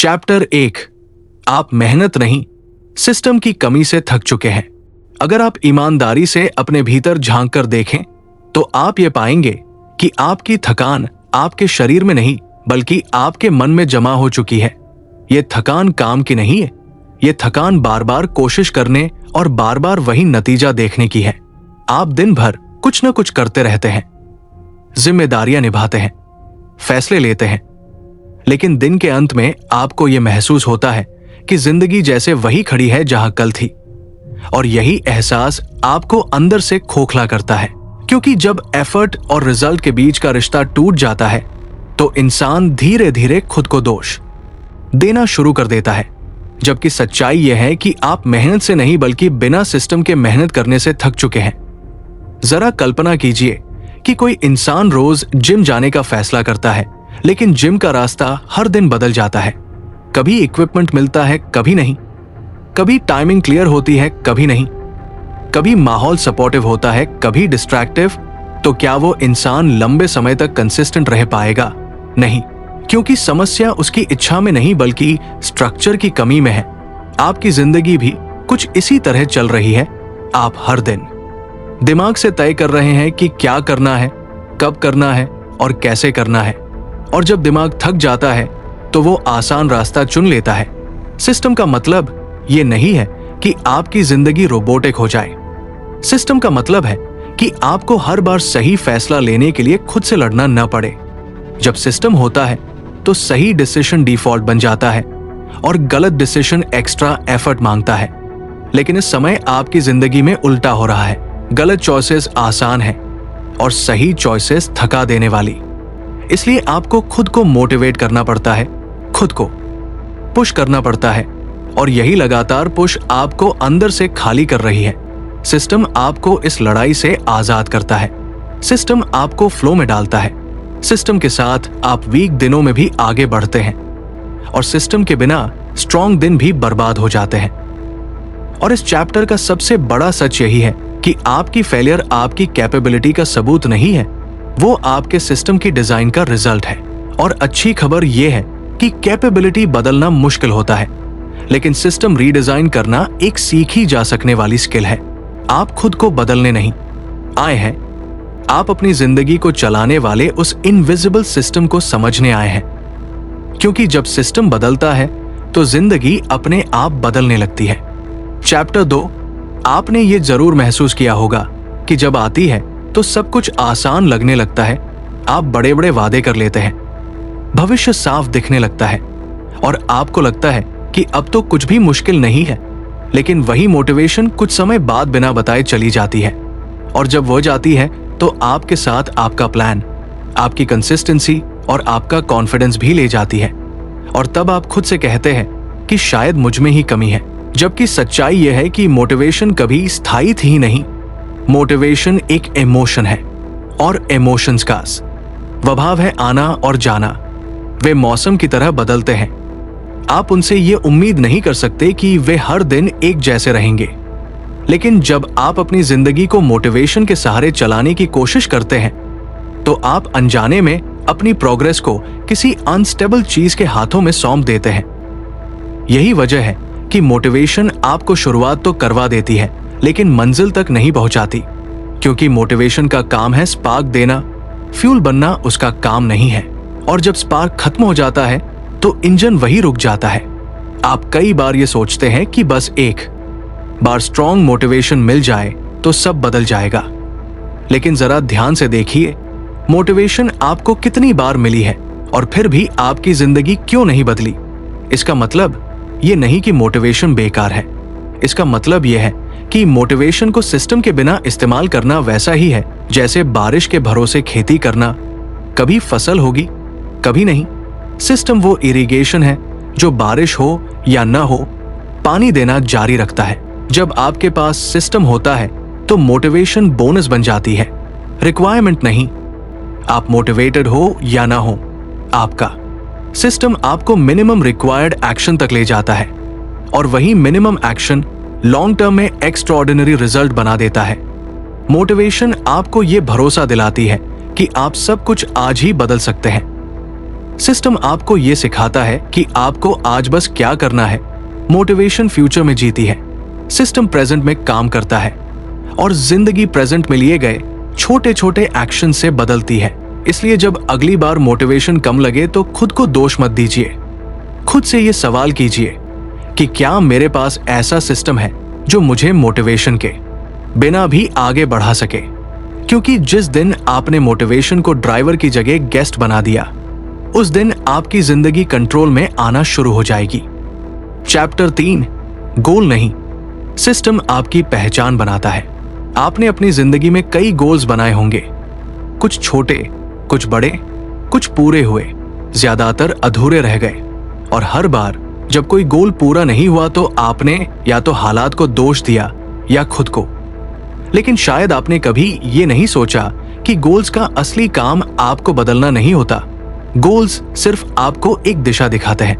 Chapter 1। आप मेहनत नहीं, सिस्टम की कमी से थक चुके हैं। अगर आप ईमानदारी से अपने भीतर झांक कर देखें तो आप ये पाएंगे कि आपकी थकान आपके शरीर में नहीं बल्कि आपके मन में जमा हो चुकी है। ये थकान काम की नहीं है, ये थकान बार बार कोशिश करने और बार बार वही नतीजा देखने की है। आप दिन भर कुछ न कुछ करते रहते हैं, जिम्मेदारियां निभाते हैं, फैसले लेते हैं, लेकिन दिन के अंत में आपको यह महसूस होता है कि जिंदगी जैसे वही खड़ी है जहां कल थी। और यही एहसास आपको अंदर से खोखला करता है, क्योंकि जब एफर्ट और रिजल्ट के बीच का रिश्ता टूट जाता है तो इंसान धीरे धीरे खुद को दोष देना शुरू कर देता है। जबकि सच्चाई यह है कि आप मेहनत से नहीं बल्कि बिना सिस्टम के मेहनत करने से थक चुके हैं। जरा कल्पना कीजिए कि कोई इंसान रोज जिम जाने का फैसला करता है, लेकिन जिम का रास्ता हर दिन बदल जाता है। कभी इक्विपमेंट मिलता है, कभी नहीं। कभी टाइमिंग क्लियर होती है, कभी नहीं। कभी माहौल सपोर्टिव होता है, कभी डिस्ट्रैक्टिव। तो क्या वो इंसान लंबे समय तक कंसिस्टेंट रह पाएगा? नहीं, क्योंकि समस्या उसकी इच्छा में नहीं बल्कि स्ट्रक्चर की कमी में है। आपकी जिंदगी भी कुछ इसी तरह चल रही है। आप हर दिन दिमाग से तय कर रहे हैं कि क्या करना है, कब करना है और कैसे करना है। और जब दिमाग थक जाता है तो वो आसान रास्ता चुन लेता है। सिस्टम का मतलब ये नहीं है कि आपकी जिंदगी रोबोटिक हो जाए। सिस्टम का मतलब है कि आपको हर बार सही फैसला लेने के लिए खुद से लड़ना न पड़े। जब सिस्टम होता है तो सही डिसीजन डिफॉल्ट बन जाता है और गलत डिसीजन एक्स्ट्रा एफर्ट मांगता है। लेकिन इस समय आपकी जिंदगी में उल्टा हो रहा है। गलत चॉइसेस आसान है और सही चॉइसेस थका देने वाली। इसलिए आपको खुद को मोटिवेट करना पड़ता है, खुद को पुश करना पड़ता है, और यही लगातार पुश आपको अंदर से खाली कर रही है। सिस्टम आपको इस लड़ाई से आजाद करता है। सिस्टम आपको फ्लो में डालता है। सिस्टम के साथ आप वीक दिनों में भी आगे बढ़ते हैं और सिस्टम के बिना स्ट्रॉन्ग दिन भी बर्बाद हो जाते हैं। और इस चैप्टर का सबसे बड़ा सच यही है कि आपकी फेलियर आपकी कैपेबिलिटी का सबूत नहीं है, वो आपके सिस्टम की डिजाइन का रिजल्ट है। और अच्छी खबर यह है कि कैपेबिलिटी बदलना मुश्किल होता है, लेकिन सिस्टम रीडिजाइन करना एक सीखी जा सकने वाली स्किल है। आप खुद को बदलने नहीं आए हैं, आप अपनी जिंदगी को चलाने वाले उस इनविजिबल सिस्टम को समझने आए हैं। क्योंकि जब सिस्टम बदलता है तो जिंदगी अपने आप बदलने लगती है। चैप्टर 2। आपने ये जरूर महसूस किया होगा कि जब आती है तो सब कुछ आसान लगने लगता है। आप बड़े बड़े वादे कर लेते हैं, भविष्य साफ दिखने लगता है और आपको लगता है कि अब तो कुछ भी मुश्किल नहीं है। लेकिन वही मोटिवेशन कुछ समय बाद बिना बताए चली जाती है, और जब वो जाती है तो आपके साथ आपका प्लान, आपकी कंसिस्टेंसी और आपका कॉन्फिडेंस भी ले जाती है। और तब आप खुद से कहते हैं कि शायद मुझ में ही कमी है। जबकि सच्चाई यह है कि मोटिवेशन कभी स्थायी थी नहीं। मोटिवेशन एक इमोशन है, और इमोशंस का स्वभाव है आना और जाना। वे मौसम की तरह बदलते हैं। आप उनसे ये उम्मीद नहीं कर सकते कि वे हर दिन एक जैसे रहेंगे। लेकिन जब आप अपनी जिंदगी को मोटिवेशन के सहारे चलाने की कोशिश करते हैं तो आप अनजाने में अपनी प्रोग्रेस को किसी अनस्टेबल चीज के हाथों में सौंप देते हैं। यही वजह है कि मोटिवेशन आपको शुरुआत तो करवा देती है लेकिन मंजिल तक नहीं पहुंचाती। क्योंकि मोटिवेशन का काम है स्पार्क देना, फ्यूल बनना उसका काम नहीं है। और जब स्पार्क खत्म हो जाता है तो इंजन वही रुक जाता है। आप कई बार ये सोचते हैं कि बस एक बार स्ट्रॉन्ग मोटिवेशन मिल जाए तो सब बदल जाएगा। लेकिन जरा ध्यान से देखिए, मोटिवेशन आपको कितनी बार मिली है और फिर भी आपकी जिंदगी क्यों नहीं बदली। इसका मतलब ये नहीं कि मोटिवेशन बेकार है। इसका मतलब यह है कि मोटिवेशन को सिस्टम के बिना इस्तेमाल करना वैसा ही है जैसे बारिश के भरोसे खेती करना। कभी फसल होगी, कभी नहीं। सिस्टम वो इरिगेशन है जो बारिश हो या न हो पानी देना जारी रखता है। जब आपके पास सिस्टम होता है तो मोटिवेशन बोनस बन जाती है, रिक्वायरमेंट नहीं। आप मोटिवेटेड हो या ना हो, आपका सिस्टम आपको मिनिमम रिक्वायर्ड एक्शन तक ले जाता है, और वही मिनिमम एक्शन लॉन्ग टर्म में एक्स्ट्राऑर्डिनरी रिजल्ट बना देता है। मोटिवेशन आपको यह भरोसा दिलाती है कि आप सब कुछ आज ही बदल सकते हैं। सिस्टम आपको यह सिखाता है कि आपको आज बस क्या करना है। मोटिवेशन फ्यूचर में जीती है, सिस्टम प्रेजेंट में काम करता है और जिंदगी प्रेजेंट में लिए गए छोटे छोटे एक्शन से बदलती है। इसलिए जब अगली बार मोटिवेशन कम लगे तो खुद को दोष मत दीजिए। खुद से ये सवाल कीजिए कि क्या मेरे पास ऐसा सिस्टम है जो मुझे मोटिवेशन के बिना भी आगे बढ़ा सके। क्योंकि जिस दिन आपने मोटिवेशन को ड्राइवर की जगह गेस्ट बना दिया, उस दिन आपकी जिंदगी कंट्रोल में आना शुरू हो जाएगी। चैप्टर 3, गोल नहीं, सिस्टम आपकी पहचान बनाता है। आपने अपनी जिंदगी में कई गोल्स बनाए होंगे, कुछ छोटे, कुछ बड़े, कुछ पूरे हुए, ज्यादातर अधूरे रह गए। और हर बार जब कोई गोल पूरा नहीं हुआ तो आपने या तो हालात को दोष दिया या खुद को। लेकिन शायद आपने कभी ये नहीं सोचा कि गोल्स का असली काम आपको बदलना नहीं होता। गोल्स सिर्फ आपको एक दिशा दिखाते हैं।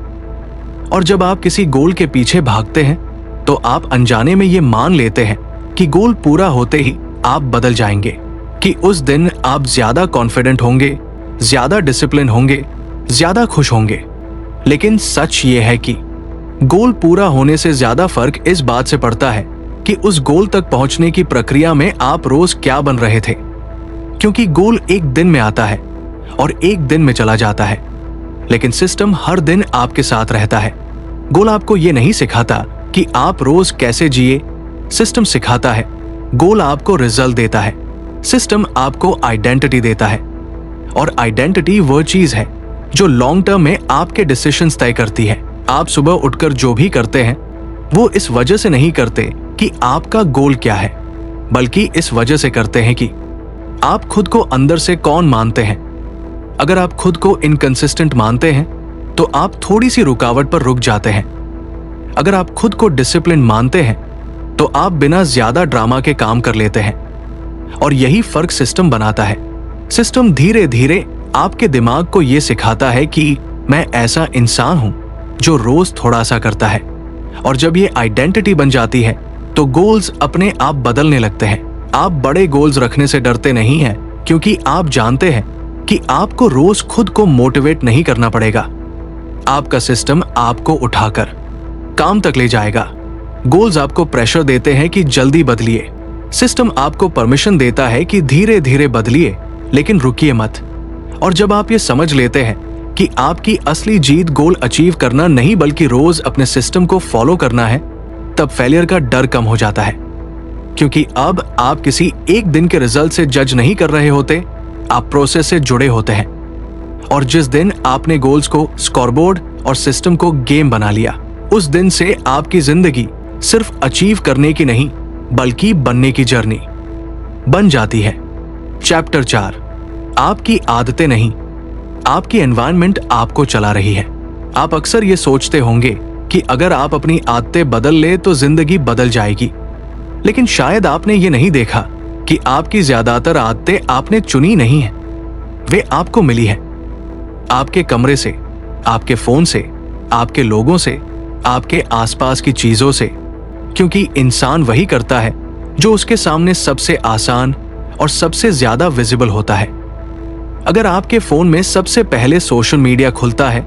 और जब आप किसी गोल के पीछे भागते हैं तो आप अनजाने में ये मान लेते हैं कि गोल पूरा होते ही आप बदल जाएंगे, कि उस दिन आप ज्यादा कॉन्फिडेंट होंगे, ज्यादा डिसिप्लिन होंगे, ज्यादा खुश होंगे। लेकिन सच ये है कि गोल पूरा होने से ज्यादा फर्क इस बात से पड़ता है कि उस गोल तक पहुंचने की प्रक्रिया में आप रोज क्या बन रहे थे। क्योंकि गोल एक दिन में आता है और एक दिन में चला जाता है, लेकिन सिस्टम हर दिन आपके साथ रहता है। गोल आपको ये नहीं सिखाता कि आप रोज कैसे जिए, सिस्टम सिखाता है। गोल आपको रिजल्ट देता है, सिस्टम आपको आइडेंटिटी देता है। और आइडेंटिटी वह चीज है जो लॉन्ग टर्म में आपके डिसीजंस तय करती है। आप सुबह उठकर जो भी करते हैं वो इस वजह से नहीं करते कि आपका गोल क्या है, बल्कि इस वजह से करते हैं कि आप खुद को अंदर से कौन मानते हैं। अगर आप खुद को इनकंसिस्टेंट मानते हैं तो आप थोड़ी सी रुकावट पर रुक जाते हैं। अगर आप खुद को डिसिप्लिन मानते हैं तो आप बिना ज्यादा ड्रामा के काम कर लेते हैं। और यही फर्क सिस्टम बनाता है। सिस्टम धीरे धीरे आपके दिमाग को यह सिखाता है कि मैं ऐसा इंसान हूं जो रोज थोड़ा सा करता है। और जब ये आइडेंटिटी बन जाती है तो गोल्स अपने आप बदलने लगते हैं। आप बड़े गोल्स रखने से डरते नहीं हैं, क्योंकि आप जानते हैं कि आपको रोज खुद को मोटिवेट नहीं करना पड़ेगा। आपका सिस्टम आपको उठाकर काम तक ले जाएगा। गोल्स आपको प्रेशर देते हैं कि जल्दी बदलिए, सिस्टम आपको परमिशन देता है कि धीरे धीरे बदलिए, लेकिन रुकिए मत। और जब आप ये समझ लेते हैं कि आपकी असली जीत गोल अचीव करना नहीं बल्कि रोज अपने सिस्टम को फॉलो करना है, तब फेलियर का डर कम हो जाता है। क्योंकि अब आप किसी एक दिन के रिजल्ट से जज नहीं कर रहे होते, आप प्रोसेस से जुड़े होते हैं। और जिस दिन आपने गोल्स को स्कोरबोर्ड और सिस्टम को गेम बना लिया, उस दिन से आपकी जिंदगी सिर्फ अचीव करने की नहीं बल्कि बनने की जर्नी बन जाती है। चैप्टर 4, आपकी आदतें नहीं, आपकी एनवायरनमेंट आपको चला रही है। आप अक्सर ये सोचते होंगे कि अगर आप अपनी आदतें बदल ले तो जिंदगी बदल जाएगी। लेकिन शायद आपने ये नहीं देखा कि आपकी ज्यादातर आदतें आपने चुनी नहीं है, वे आपको मिली है। आपके कमरे से, आपके फोन से, आपके लोगों से, आपके आसपास की चीजों से। क्योंकि इंसान वही करता है जो उसके सामने सबसे आसान और सबसे ज्यादा विजिबल होता है। अगर आपके फोन में सबसे पहले सोशल मीडिया खुलता है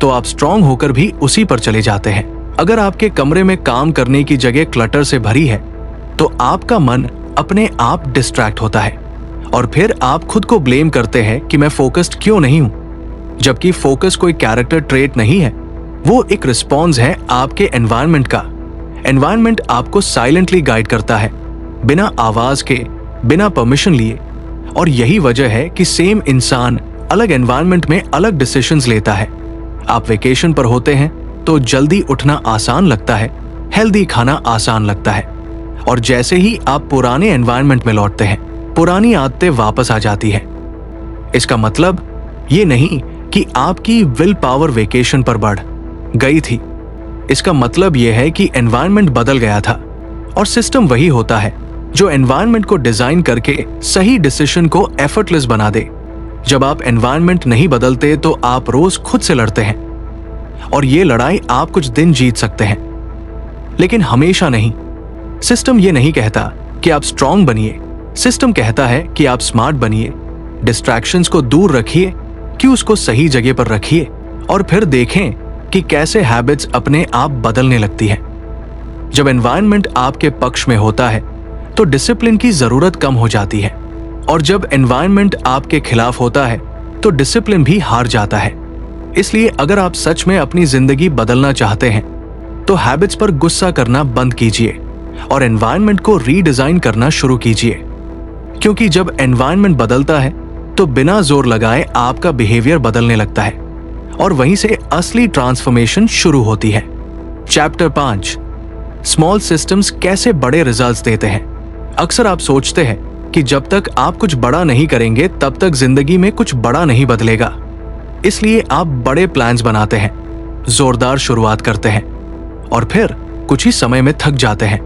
तो आप स्ट्रांग होकर भी उसी पर चले जाते हैं। अगर आपके कमरे में काम करने की जगह क्लटर से भरी है तो आपका मन अपने आप डिस्ट्रैक्ट होता है और फिर आप खुद को ब्लेम करते हैं कि मैं फोकस्ड क्यों नहीं हूं। जबकि फोकस कोई कैरेक्टर ट्रेट नहीं है, वो एक रिस्पॉन्स है आपके एनवायरनमेंट का। एनवायरनमेंट आपको साइलेंटली गाइड करता है, बिना आवाज के, बिना परमिशन लिए। और यही वजह है कि सेम इंसान अलग एनवायरनमेंट में अलग डिसीजंस लेता है। आप वेकेशन पर होते हैं तो जल्दी उठना आसान लगता है, हेल्दी खाना आसान लगता है। और जैसे ही आप पुराने एनवायरनमेंट में लौटते हैं, पुरानी आदतें वापस आ जाती है। इसका मतलब ये नहीं कि आपकी विल पावर वेकेशन पर बढ़ गई थी। इसका मतलब यह है कि एनवायरनमेंट बदल गया था। और सिस्टम वही होता है जो एनवायरनमेंट को डिजाइन करके सही डिसीजन को एफर्टलेस बना दे। जब आप एनवायरनमेंट नहीं बदलते तो आप रोज खुद से लड़ते हैं। और ये लड़ाई आप कुछ दिन जीत सकते हैं, लेकिन हमेशा नहीं। सिस्टम ये नहीं कहता कि आप स्ट्रांग बनिए, सिस्टम कहता है कि आप स्मार्ट बनिए। डिस्ट्रैक्शंस को दूर रखिए, कि उसको सही जगह पर रखिए और फिर देखें कि कैसे हैबिट्स अपने आप बदलने लगती है। जब एनवायरनमेंट आपके पक्ष में होता है तो डिसिप्लिन की जरूरत कम हो जाती है, और जब एनवायरनमेंट आपके खिलाफ होता है तो डिसिप्लिन भी हार जाता है। इसलिए अगर आप सच में अपनी जिंदगी बदलना चाहते हैं तो हैबिट्स पर गुस्सा करना बंद कीजिए और एनवायरनमेंट को रीडिजाइन करना शुरू कीजिए, क्योंकि जब एनवायरनमेंट बदलता है तो बिना जोर लगाए आपका बिहेवियर बदलने लगता है और वहीं से असली ट्रांसफॉर्मेशन शुरू होती है। चैप्टर 5, स्मॉल सिस्टम्स कैसे बड़े रिजल्ट्स देते हैं। अक्सर आप सोचते हैं कि जब तक आप कुछ बड़ा नहीं करेंगे तब तक जिंदगी में कुछ बड़ा नहीं बदलेगा, इसलिए आप बड़े प्लान्स बनाते हैं, जोरदार शुरुआत करते हैं और फिर कुछ ही समय में थक जाते हैं।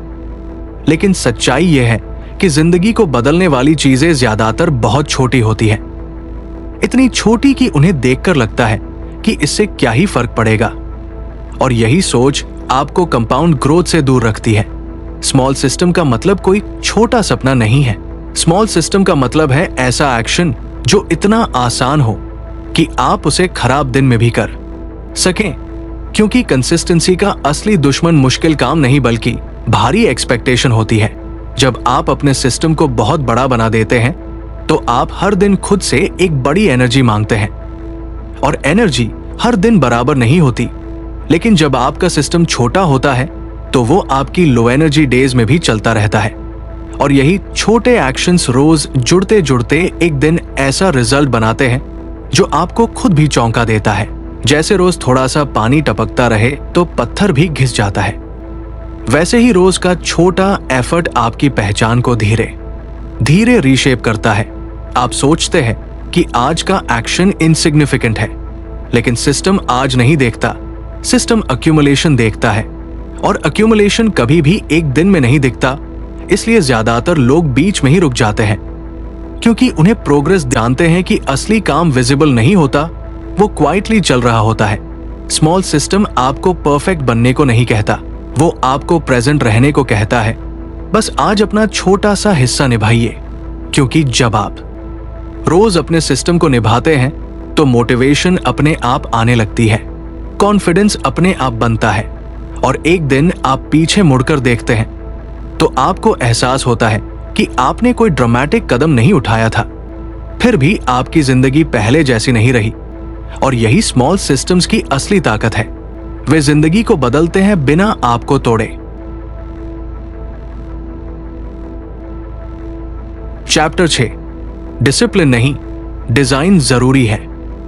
लेकिन सच्चाई यह है कि जिंदगी को बदलने वाली चीजें ज्यादातर बहुत छोटी होती हैं, इतनी छोटी कि उन्हें देखकर लगता है कि इससे क्या ही फर्क पड़ेगा, और यही सोच आपको कंपाउंड ग्रोथ से दूर रखती है। स्मॉल सिस्टम का मतलब कोई छोटा सपना नहीं है। स्मॉल सिस्टम का मतलब है ऐसा एक्शन जो इतना आसान हो कि आप उसे खराब दिन में भी कर सकें, क्योंकि कंसिस्टेंसी का असली दुश्मन मुश्किल काम नहीं बल्कि भारी एक्सपेक्टेशन होती है। जब आप अपने सिस्टम को बहुत बड़ा बना देते हैं तो आप हर दिन खुद से एक बड़ी एनर्जी मांगते हैं, और एनर्जी हर दिन बराबर नहीं होती। लेकिन जब आपका सिस्टम छोटा होता है तो वो आपकी लो एनर्जी डेज में भी चलता रहता है, और यही छोटे एक्शंस रोज जुड़ते जुड़ते एक दिन ऐसा रिजल्ट बनाते हैं जो आपको खुद भी चौंका देता है। जैसे रोज थोड़ा सा पानी टपकता रहे तो पत्थर भी घिस जाता है, वैसे ही रोज का छोटा एफर्ट आपकी पहचान को धीरे धीरे रीशेप करता है। आप सोचते हैं कि आज का एक्शन इनसिग्निफिकेंट है, लेकिन सिस्टम आज नहीं देखता, सिस्टम अक्यूमुलेशन देखता है, और अक्यूमुलेशन कभी भी एक दिन में नहीं दिखता। इसलिए ज्यादातर लोग बीच में ही रुक जाते हैं, क्योंकि उन्हें प्रोग्रेस जानते हैं कि असली काम विजिबल नहीं होता, वो क्वाइटली चल रहा होता है। स्मॉल सिस्टम आपको परफेक्ट बनने को नहीं कहता, वो आपको प्रेजेंट रहने को कहता है। बस आज अपना छोटा सा हिस्सा निभाइए, क्योंकि जब आप रोज अपने सिस्टम को निभाते हैं तो मोटिवेशन अपने आप आने लगती है, कॉन्फिडेंस अपने आप बनता है, और एक दिन आप पीछे मुड़कर देखते हैं तो आपको एहसास होता है कि आपने कोई ड्रामेटिक कदम नहीं उठाया था, फिर भी आपकी जिंदगी पहले जैसी नहीं रही। और यही स्मॉल सिस्टम्स की असली ताकत है, वे जिंदगी को बदलते हैं बिना आपको तोड़े। चैप्टर 6, डिसिप्लिन नहीं, डिजाइन जरूरी है।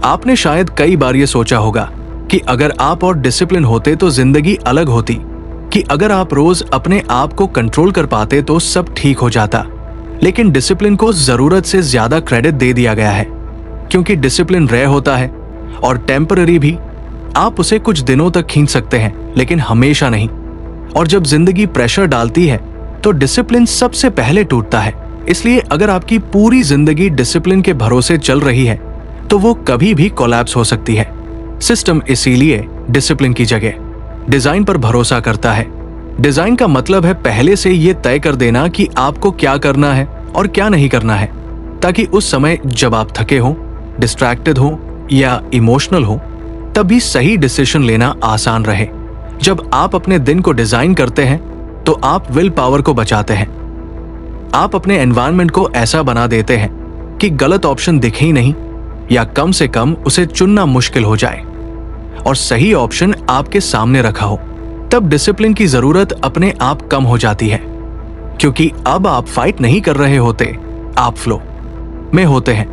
आपने शायद कई बार यह सोचा होगा कि अगर आप और डिसिप्लिन होते तो जिंदगी अलग होती, कि अगर आप रोज अपने आप को कंट्रोल कर पाते तो सब ठीक हो जाता। लेकिन डिसिप्लिन को जरूरत से ज्यादा क्रेडिट दे दिया गया है, क्योंकि डिसिप्लिन रेयर होता है और टेम्पररी भी। आप उसे कुछ दिनों तक खींच सकते हैं, लेकिन हमेशा नहीं। और जब जिंदगी प्रेशर डालती है तो डिसिप्लिन सबसे पहले टूटता है। इसलिए अगर आपकी पूरी जिंदगी डिसिप्लिन के भरोसे चल रही है तो वो कभी भी कोलैप्स हो सकती है। सिस्टम इसीलिए डिसिप्लिन की जगह डिजाइन पर भरोसा करता है। डिजाइन का मतलब है पहले से ये तय कर देना कि आपको क्या करना है और क्या नहीं करना है, ताकि उस समय जब आप थके हो, डिस्ट्रैक्टेड हो या इमोशनल हो, तब भी सही डिसीजन लेना आसान रहे। जब आप अपने दिन को डिजाइन करते हैं तो आप विल पावर को बचाते हैं। आप अपने एनवायरनमेंट को ऐसा बना देते हैं कि गलत ऑप्शन दिखे ही नहीं, या कम से कम उसे चुनना मुश्किल हो जाए, और सही ऑप्शन आपके सामने रखा हो। तब डिसिप्लिन की जरूरत अपने आप कम हो जाती है, क्योंकि अब आप फाइट नहीं कर रहे होते, आप फ्लो में होते हैं।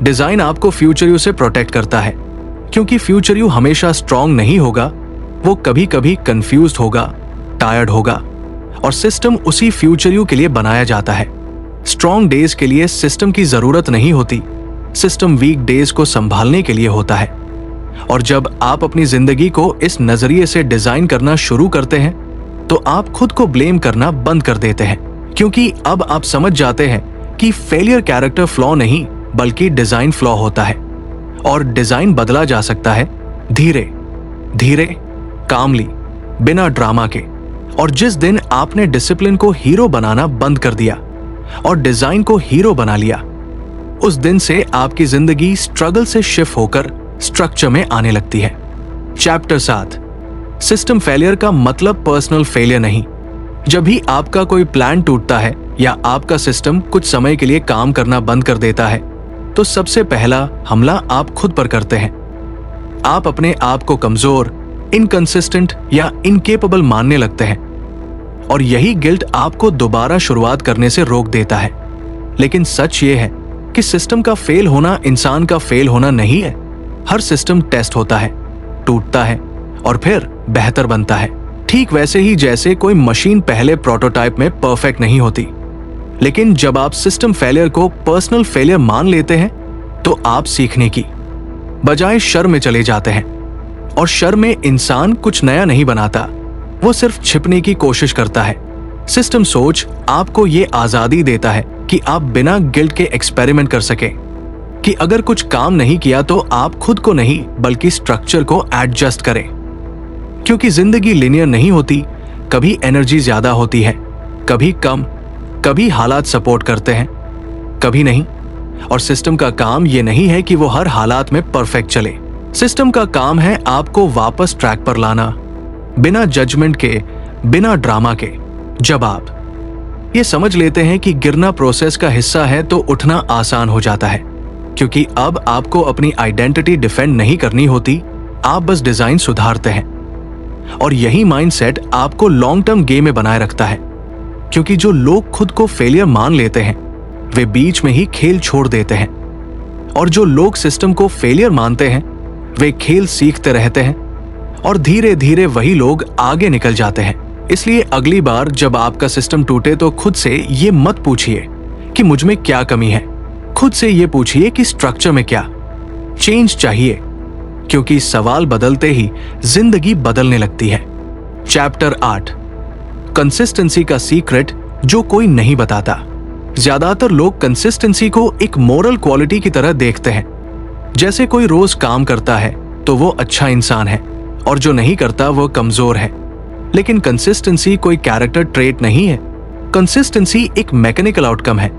डिजाइन आपको फ्यूचर यू से प्रोटेक्ट करता है, क्योंकि फ्यूचर यू हमेशा स्ट्रांग नहीं होगा, वो कभी कभी कंफ्यूज्ड होगा, टायर्ड होगा, और सिस्टम उसी फ्यूचर यू के लिए बनाया जाता है। स्ट्रांग डेज के लिए सिस्टम की जरूरत नहीं होती, सिस्टम वीक डेज को संभालने के लिए होता है। और जब आप अपनी जिंदगी को इस नजरिए से डिजाइन करना शुरू करते हैं तो आप खुद को ब्लेम करना बंद कर देते हैं, क्योंकि अब आप समझ जाते हैं कि फेलियर कैरेक्टर फ्लॉ नहीं बल्कि डिजाइन फ्लॉ होता है, और डिजाइन बदला जा सकता है धीरे धीरे, कामली, बिना ड्रामा के। और जिस दिन आपने डिसिप्लिन को हीरो बनाना बंद कर दिया और डिजाइन को हीरो बना लिया, उस दिन से आपकी जिंदगी स्ट्रगल से शिफ्ट होकर स्ट्रक्चर में आने लगती है। चैप्टर 7, सिस्टम फेलियर का मतलब पर्सनल फेलियर नहीं। जब भी आपका कोई प्लान टूटता है या आपका सिस्टम कुछ समय के लिए काम करना बंद कर देता है, तो सबसे पहला हमला आप खुद पर करते हैं। आप अपने आप को कमजोर, इनकंसिस्टेंट या इनकेपेबल मानने लगते हैं, और यही गिल्ट आपको दोबारा शुरुआत करने से रोक देता है। लेकिन सच ये है कि सिस्टम का फेल होना इंसान का फेल होना नहीं है। हर सिस्टम टेस्ट होता है, टूटता है और फिर बेहतर बनता है। ठीक वैसे ही जैसे कोई मशीन पहले प्रोटोटाइप में परफेक्ट नहीं होती। लेकिन जब आप सिस्टम फेलियर को पर्सनल फेलियर मान लेते हैं, तो आप सीखने की बजाय शर में चले जाते हैं। और शर में इंसान कुछ नया नहीं बनाता, वो सिर्फ छिपने की कोशिश करता है। सिस्टम सोच आपको ये आजादी देता है कि आप बिना गिल्ट के एक्सपेरिमेंट कर सके, कि अगर कुछ काम नहीं किया तो आप खुद को नहीं बल्कि स्ट्रक्चर को एडजस्ट करें। क्योंकि जिंदगी लिनियर नहीं होती, कभी एनर्जी ज्यादा होती है, कभी कम, कभी हालात सपोर्ट करते हैं, कभी नहीं। और सिस्टम का काम ये नहीं है कि वो हर हालात में परफेक्ट चले। सिस्टम का काम है आपको वापस ट्रैक पर लाना, बिना जजमेंट के, बिना ड्रामा के। जब आप ये समझ लेते हैं कि गिरना प्रोसेस का हिस्सा है, तो उठना आसान हो जाता है। क्योंकि अब आपको अपनी आइडेंटिटी डिफेंड नहीं करनी होती, आप बस डिजाइन सुधारते हैं। और यही माइंडसेट आपको लॉन्ग टर्म गेम में बनाए रखता है। क्योंकि जो लोग खुद को फेलियर मान लेते हैं, वे बीच में ही खेल छोड़ देते हैं। और जो लोग सिस्टम को फेलियर मानते हैं, वे खेल सीखते रहते हैं, और धीरे धीरे वही लोग आगे निकल जाते हैं। इसलिए अगली बार जब आपका सिस्टम टूटे, तो खुद से ये मत पूछिए कि मुझ में क्या कमी है। खुद से ये पूछिए कि स्ट्रक्चर में क्या चेंज चाहिए। क्योंकि सवाल बदलते ही जिंदगी बदलने लगती है। चैप्टर 8, कंसिस्टेंसी का सीक्रेट जो कोई नहीं बताता। ज्यादातर लोग कंसिस्टेंसी को एक मोरल क्वालिटी की तरह देखते हैं। जैसे कोई रोज काम करता है तो वो अच्छा इंसान है, और जो नहीं करता वो कमजोर है। लेकिन कंसिस्टेंसी कोई कैरेक्टर ट्रेट नहीं है। कंसिस्टेंसी एक मैकेनिकल आउटकम है।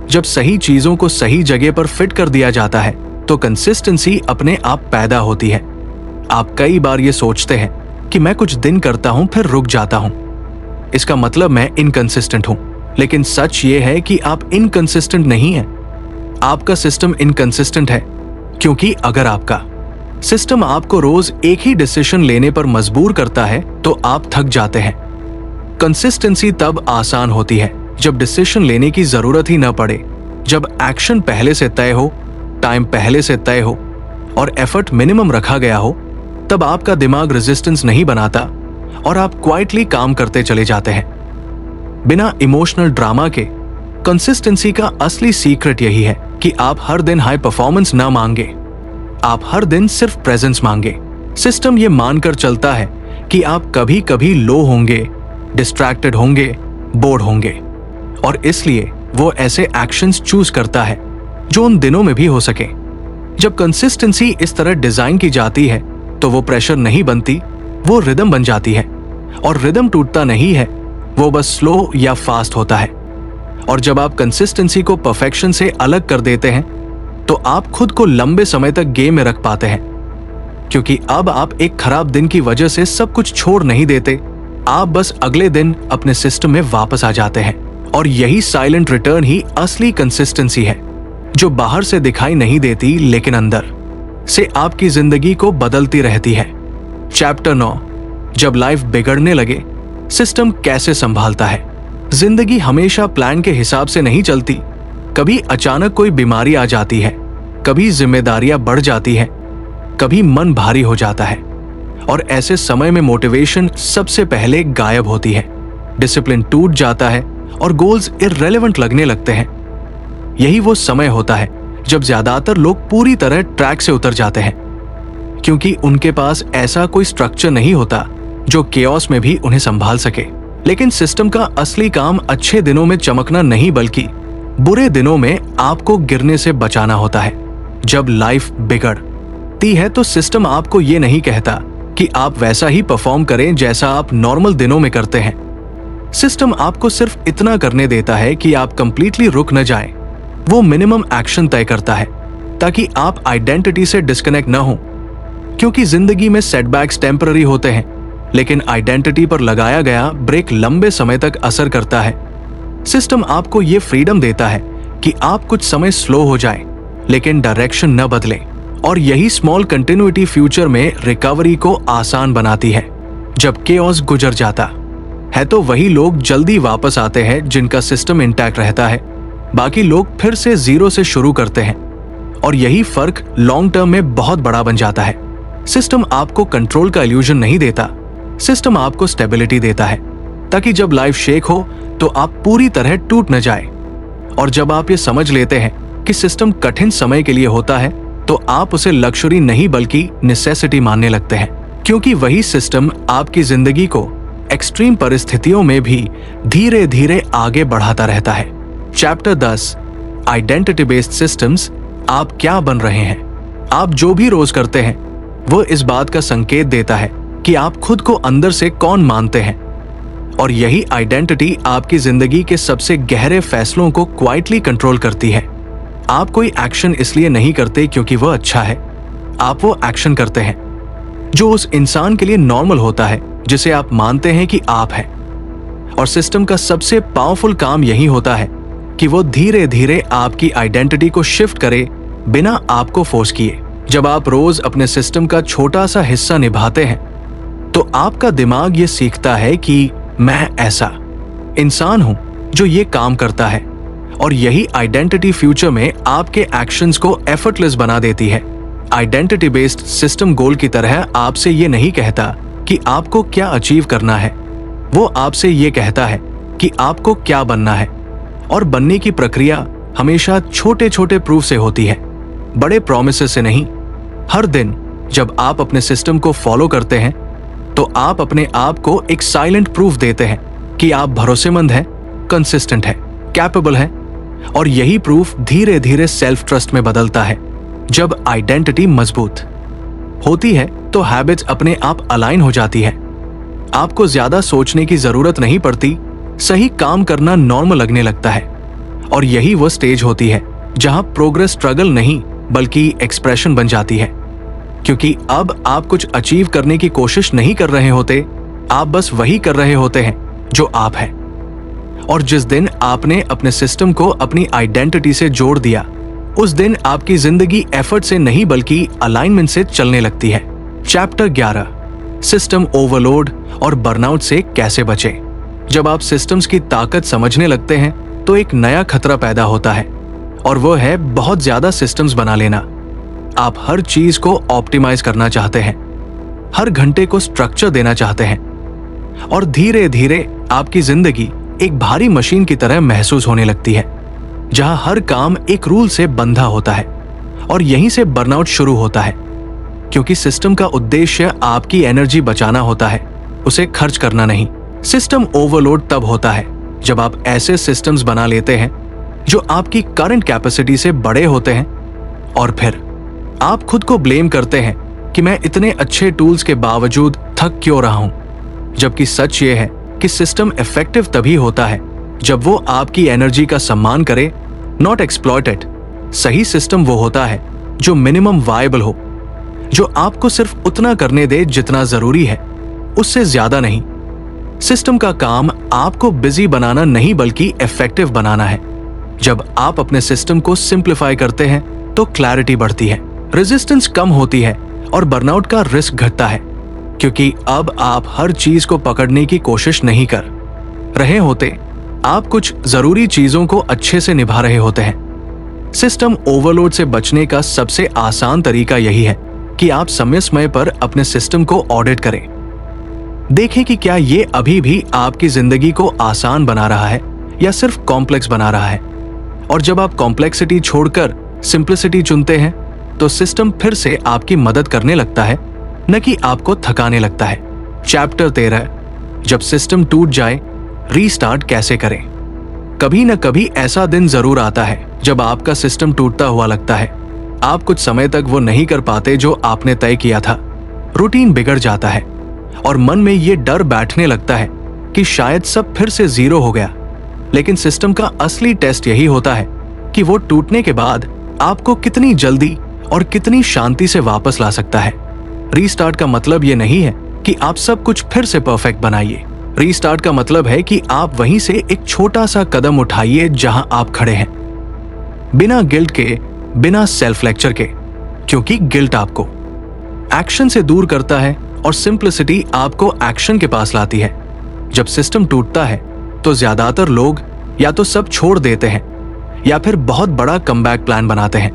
जब सही चीजों को सही जगह पर फिट कर दिया जाता है, तो कंसिस्टेंसी अपने आप पैदा होती है। आप कई बार ये सोचते हैं कि मैं कुछ दिन करता हूं फिर रुक जाता हूं, इसका मतलब मैं इनकंसिस्टेंट हूं। लेकिन सच ये है कि आप इनकंसिस्टेंट नहीं हैं, आपका सिस्टम इनकंसिस्टेंट है। क्योंकि अगर आपका सिस्टम आपको रोज एक ही डिसीजन लेने पर मजबूर करता है, तो आप थक जाते हैं। कंसिस्टेंसी तब आसान होती है जब डिसीजन लेने की जरूरत ही न पड़े, जब एक्शन पहले से तय हो, टाइम पहले से तय हो और एफर्ट मिनिमम रखा गया हो। तब आपका दिमाग रेजिस्टेंस नहीं बनाता और आप क्वाइटली काम करते चले जाते हैं, बिना इमोशनल ड्रामा के। कंसिस्टेंसी का असली सीक्रेट यही है कि आप हर दिन हाई परफॉर्मेंस ना मांगे, आप हर दिन सिर्फ प्रेजेंस मांगे। सिस्टम ये मानकर चलता है कि आप कभी कभी लो होंगे, डिस्ट्रैक्टेड होंगे, बोर्ड होंगे, और इसलिए वो ऐसे एक्शंस चूज करता है जो उन दिनों में भी हो सके। जब कंसिस्टेंसी इस तरह डिजाइन की जाती है, तो वो प्रेशर नहीं बनती, वो रिदम बन जाती है। और रिदम टूटता नहीं है, वो बस स्लो या फास्ट होता है। और जब आप कंसिस्टेंसी को परफेक्शन से अलग कर देते हैं, तो आप खुद को लंबे समय तक गेम में रख पाते हैं। क्योंकि अब आप एक खराब दिन की वजह से सब कुछ छोड़ नहीं देते, आप बस अगले दिन अपने सिस्टम में वापस आ जाते हैं। और यही साइलेंट रिटर्न ही असली कंसिस्टेंसी है, जो बाहर से दिखाई नहीं देती, लेकिन अंदर से आपकी जिंदगी को बदलती रहती है। चैप्टर 9, जब लाइफ बिगड़ने लगे, सिस्टम कैसे संभालता है। जिंदगी हमेशा प्लान के हिसाब से नहीं चलती। कभी अचानक कोई बीमारी आ जाती है, कभी जिम्मेदारियां बढ़ जाती है, कभी मन भारी हो जाता है। और ऐसे समय में मोटिवेशन सबसे पहले गायब होती है, डिसिप्लिन टूट जाता है और गोल्स इररिलेवेंट लगने लगते हैं। यही वो समय होता है जब ज्यादातर लोग पूरी तरह ट्रैक से उतर जाते हैं, क्योंकि उनके पास ऐसा कोई स्ट्रक्चर नहीं होता जो केओस में भी उन्हें संभाल सके। लेकिन सिस्टम का असली काम अच्छे दिनों में चमकना नहीं, बल्कि बुरे दिनों में आपको गिरने से बचाना होता है। जब लाइफ बिगड़ती है, तो सिस्टम आपको ये नहीं कहता कि आप वैसा ही परफॉर्म करें जैसा आप नॉर्मल दिनों में करते हैं। सिस्टम आपको सिर्फ इतना करने देता है कि आप कंप्लीटली रुक न जाएं, वो मिनिमम एक्शन तय करता है ताकि आप आइडेंटिटी से डिस्कनेक्ट न हो, क्योंकि जिंदगी में सेटबैक्स टेम्पररी होते हैं, लेकिन आइडेंटिटी पर लगाया गया ब्रेक लंबे समय तक असर करता है। सिस्टम आपको ये फ्रीडम देता है कि आप कुछ समय स्लो हो जाए, लेकिन डायरेक्शन न बदले, और यही स्मॉल कंटिन्यूटी फ्यूचर में रिकवरी को आसान बनाती है। जब केओस गुजर जाता है तो वही लोग जल्दी वापस आते हैं जिनका सिस्टम इंटैक्ट रहता है, बाकी लोग फिर से जीरो से शुरू करते हैं, और यही फर्क लॉन्ग टर्म में बहुत बड़ा बन जाता है। सिस्टम आपको कंट्रोल का इल्यूजन नहीं देता, सिस्टम आपको स्टेबिलिटी देता है, ताकि जब लाइफ शेक हो तो आप पूरी तरह टूट न जाए। और जब आप ये समझ लेते हैं कि सिस्टम कठिन समय के लिए होता है, तो आप उसे लक्जरी नहीं बल्कि नेसेसिटी मानने लगते हैं, क्योंकि वही सिस्टम आपकी जिंदगी को एक्सट्रीम परिस्थितियों में भी धीरे धीरे आगे बढ़ाता रहता है। Chapter 10, identity based systems. आप क्या बन रहे हैं? आप जो भी रोज करते हैं वो इस बात का संकेत देता है कि आप खुद को अंदर से कौन मानते हैं, और यही आइडेंटिटी आपकी जिंदगी के सबसे गहरे फैसलों को क्वाइटली कंट्रोल करती है। आप कोई एक्शन इसलिए नहीं करते क्योंकि वह अच्छा है, आप वो एक्शन करते हैं जो उस इंसान के लिए नॉर्मल होता है जिसे आप मानते हैं कि आप हैं। और सिस्टम का सबसे पावरफुल काम यही होता है कि वो धीरे धीरे आपकी आइडेंटिटी को शिफ्ट करे बिना आपको फोर्स किए। जब आप रोज अपने सिस्टम का छोटा सा हिस्सा निभाते हैं तो आपका दिमाग ये सीखता है कि मैं ऐसा इंसान हूं जो ये काम करता है, और यही आइडेंटिटी फ्यूचर में आपके एक्शंस को एफर्टलेस बना देती है। आइडेंटिटी बेस्ड सिस्टम गोल की तरह आपसे ये नहीं कहता कि आपको क्या अचीव करना है, वो आपसे ये कहता है कि आपको क्या बनना है, और बनने की प्रक्रिया हमेशा छोटे छोटे प्रूफ से होती है, बड़े प्रॉमिसेस से नहीं। हर दिन जब आप अपने सिस्टम को फॉलो करते हैं तो आप अपने आप को एक साइलेंट प्रूफ देते हैं कि आप भरोसेमंद हैं, कंसिस्टेंट हैं, कैपेबल हैं, और यही प्रूफ धीरे धीरे सेल्फ ट्रस्ट में बदलता है। जब आइडेंटिटी मजबूत होती है तो हैबिट्स अपने आप अलाइन हो जाती है। आपको ज्यादा सोचने की जरूरत नहीं पड़ती, सही काम करना नॉर्मल लगने लगता है, और यही वो स्टेज होती है जहां प्रोग्रेस स्ट्रगल नहीं बल्कि एक्सप्रेशन बन जाती है, क्योंकि अब आप कुछ अचीव करने की कोशिश नहीं कर रहे होते, आप बस वही कर रहे होते हैं जो आप हैं। और जिस दिन आपने अपने सिस्टम को अपनी आइडेंटिटी से जोड़ दिया, उस दिन आपकी जिंदगी एफर्ट से नहीं बल्कि अलाइनमेंट से चलने लगती है। चैप्टर 11, सिस्टम ओवरलोड और बर्नआउट से कैसे बचें। जब आप सिस्टम्स की ताकत समझने लगते हैं तो एक नया खतरा पैदा होता है, और वो है बहुत ज्यादा सिस्टम्स बना लेना। आप हर चीज को ऑप्टिमाइज करना चाहते हैं, हर घंटे को स्ट्रक्चर देना चाहते हैं, और धीरे धीरे आपकी जिंदगी एक भारी मशीन की तरह महसूस होने लगती है, जहां हर काम एक रूल से बंधा होता है। और यहीं से बर्नआउट शुरू होता है, क्योंकि सिस्टम का उद्देश्य आपकी एनर्जी बचाना होता है, उसे खर्च करना नहीं। सिस्टम ओवरलोड तब होता है जब आप ऐसे सिस्टम्स बना लेते हैं जो आपकी करंट कैपेसिटी से बड़े होते हैं, और फिर आप खुद को ब्लेम करते हैं कि मैं इतने अच्छे टूल्स के बावजूद थक क्यों रहा हूं। जबकि सच ये है कि सिस्टम इफेक्टिव तभी होता है जब वो आपकी एनर्जी का सम्मान करे, नॉट एक्सप्लॉइट इट। सही सिस्टम वो होता है जो मिनिमम वायबल हो, जो आपको सिर्फ उतना करने दे जितना जरूरी है, उससे ज्यादा नहीं। सिस्टम का काम आपको बिजी बनाना नहीं बल्कि इफेक्टिव बनाना है। जब आप अपने सिस्टम को सिंप्लीफाई करते हैं तो क्लैरिटी बढ़ती है, रेजिस्टेंस कम होती है, और बर्नआउट का रिस्क घटता है, क्योंकि अब आप हर चीज को पकड़ने की कोशिश नहीं कर रहे होते, आप कुछ जरूरी चीजों को अच्छे से निभा रहे होते हैं। सिस्टम ओवरलोड से बचने का सबसे आसान तरीका यही है कि आप समय समय पर अपने सिस्टम को ऑडिट करें। देखें कि क्या ये अभी भी आपकी जिंदगी को आसान बना रहा है या सिर्फ कॉम्प्लेक्स बना रहा है। और जब आप कॉम्प्लेक्सिटी छोड़कर सिंप्लिसिटी चुनते हैं तो सिस्टम फिर से आपकी मदद करने लगता है, न कि आपको थकाने लगता है। चैप्टर 13, जब सिस्टम टूट जाए रीस्टार्ट कैसे करें। कभी न कभी ऐसा दिन जरूर आता है जब आपका सिस्टम टूटता हुआ लगता है। आप कुछ समय तक वो नहीं कर पाते जो आपने तय किया था, रूटीन बिगड़ जाता है, और मन में ये डर बैठने लगता है कि शायद सब फिर से जीरो हो गया। लेकिन सिस्टम का असली टेस्ट यही होता है कि वो टूटने के बाद आपको कितनी जल्दी और कितनी शांति से वापस ला सकता है। रीस्टार्ट का मतलब ये नहीं है कि आप सब कुछ फिर से परफेक्ट बनाइए। रीस्टार्ट का मतलब है कि आप वहीं से एक छोटा सा कदम उठाइए जहां आप खड़े हैं, बिना गिल्ट के, बिना सेल्फ लेक्चर के, क्योंकि गिल्ट आपको एक्शन से दूर करता है और सिंप्लिसिटी आपको एक्शन के पास लाती है। जब सिस्टम टूटता है तो ज्यादातर लोग या तो सब छोड़ देते हैं या फिर बहुत बड़ा कमबैक प्लान बनाते हैं,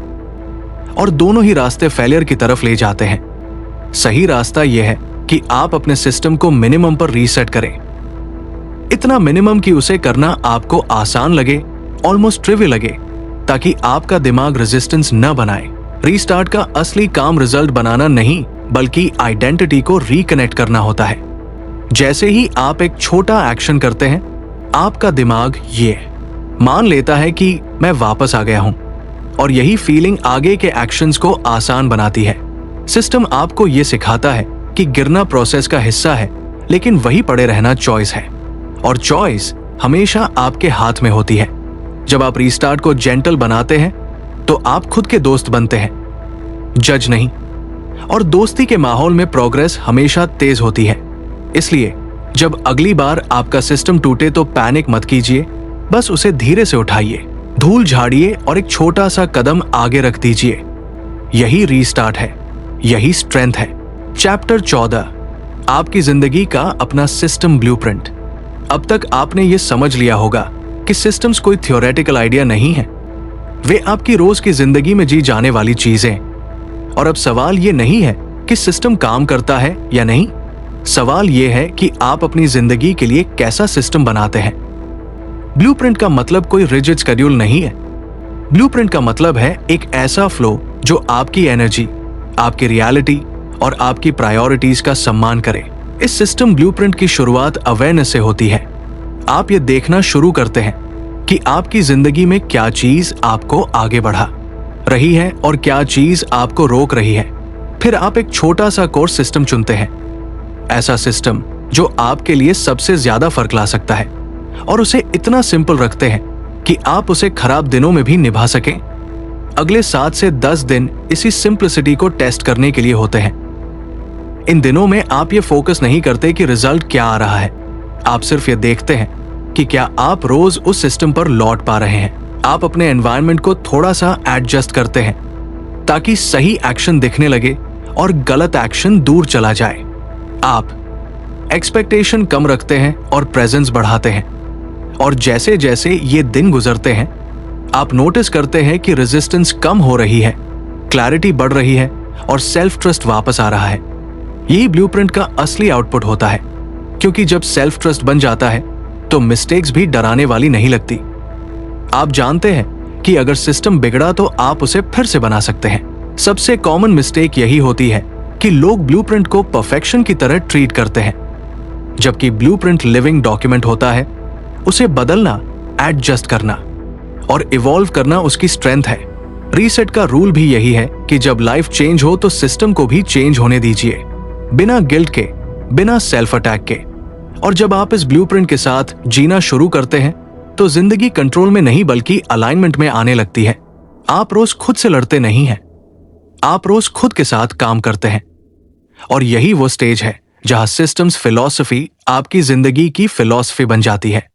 और दोनों ही रास्ते फेलियर की तरफ ले जाते हैं। सही रास्ता यह है कि आप अपने सिस्टम को मिनिमम पर रीसेट करें, इतना मिनिमम कि उसे करना आपको आसान लगे, ऑलमोस्ट ट्रिवियल लगे, ताकि आपका दिमाग रेजिस्टेंस न बनाए। रीस्टार्ट का असली काम रिजल्ट बनाना नहीं, बल्कि आइडेंटिटी को रिकनेक्ट करना होता है। जैसे ही आप एक छोटा एक्शन करते हैं, आपका दिमाग ये मान लेता है कि मैं वापस आ गया हूं, और यही फीलिंग आगे के एक्शंस को आसान बनाती है। सिस्टम आपको यह सिखाता है कि गिरना प्रोसेस का हिस्सा है, लेकिन वही पड़े रहना चॉइस है, और चॉइस हमेशा आपके हाथ में होती है। जब आप रीस्टार्ट को जेंटल बनाते हैं तो आप खुद के दोस्त बनते हैं, जज नहीं, और दोस्ती के माहौल में प्रोग्रेस हमेशा तेज होती है। इसलिए जब अगली बार आपका सिस्टम टूटे तो पैनिक मत कीजिए, बस उसे धीरे से उठाइए, धूल झाड़िए और एक छोटा सा कदम आगे रख दीजिए। यही रीस्टार्ट है, यही स्ट्रेंथ है। चैप्टर 14, आपकी जिंदगी का अपना सिस्टम ब्लूप्रिंट। अब तक आपने ये समझ लिया होगा कि सिस्टम्स कोई थ्योरेटिकल आइडिया नहीं है, वे आपकी रोज की जिंदगी में जी जाने वाली चीजें। और अब सवाल ये नहीं है कि सिस्टम काम करता है या नहीं, सवाल ये है कि आप अपनी जिंदगी के लिए कैसा सिस्टम बनाते हैं। ब्लूप्रिंट का मतलब कोई रिजिड शेड्यूल नहीं है। ब्लूप्रिंट का मतलब है एक ऐसा फ्लो जो आपकी एनर्जी, आपकी रियलिटी और आपकी प्रायोरिटीज का सम्मान करे। इस सिस्टम ब्लूप्रिंट की शुरुआत अवेयरनेस से होती है। आप ये देखना शुरू करते हैं कि आपकी जिंदगी में क्या चीज आपको आगे बढ़ा रही है और क्या चीज आपको रोक रही है। फिर आप एक छोटा सा कोर्स सिस्टम चुनते हैं, ऐसा सिस्टम जो आपके लिए सबसे ज्यादा फर्क ला सकता है, और उसे इतना सिंपल रखते हैं कि आप उसे खराब दिनों में भी निभा सकें। अगले 7 से 10 दिन इसी सिंप्लिसिटी को टेस्ट करने के लिए होते हैं। इन दिनों में आप ये फोकस नहीं करते कि रिजल्ट क्या आ रहा है, आप सिर्फ ये देखते हैं कि क्या आप रोज उस सिस्टम पर लौट पा रहे हैं। आप अपने एनवायरनमेंट को थोड़ा सा एडजस्ट करते हैं ताकि सही एक्शन दिखने लगे और गलत एक्शन दूर चला जाए। आप एक्सपेक्टेशन कम रखते हैं और प्रेजेंस बढ़ाते हैं, और जैसे जैसे ये दिन गुजरते हैं आप नोटिस करते हैं कि रेजिस्टेंस कम हो रही है, क्लैरिटी बढ़ रही है और सेल्फ ट्रस्ट वापस आ रहा है। यही ब्लूप्रिंट का असली आउटपुट होता है, क्योंकि जब सेल्फ ट्रस्ट बन जाता है तो मिस्टेक्स भी डराने वाली नहीं लगती। आप जानते हैं कि अगर सिस्टम बिगड़ा तो आप उसे फिर से बना सकते हैं। सबसे कॉमन मिस्टेक यही होती है कि लोग ब्लूप्रिंट को परफेक्शन की तरह ट्रीट करते हैं, जबकि ब्लूप्रिंट लिविंग डॉक्यूमेंट होता है। उसे बदलना, एडजस्ट करना और इवॉल्व करना उसकी स्ट्रेंथ है। रीसेट का रूल भी यही है कि जब लाइफ चेंज हो तो सिस्टम को भी चेंज होने दीजिए, बिना गिल्ट के, बिना सेल्फ अटैक के। और जब आप इस ब्लूप्रिंट के साथ जीना शुरू करते हैं तो जिंदगी कंट्रोल में नहीं बल्कि अलाइनमेंट में आने लगती है। आप रोज खुद से लड़ते नहीं हैं, आप रोज खुद के साथ काम करते हैं। और यही वो स्टेज है जहां सिस्टम्स फिलॉसफी आपकी जिंदगी की फिलॉसफी बन जाती है।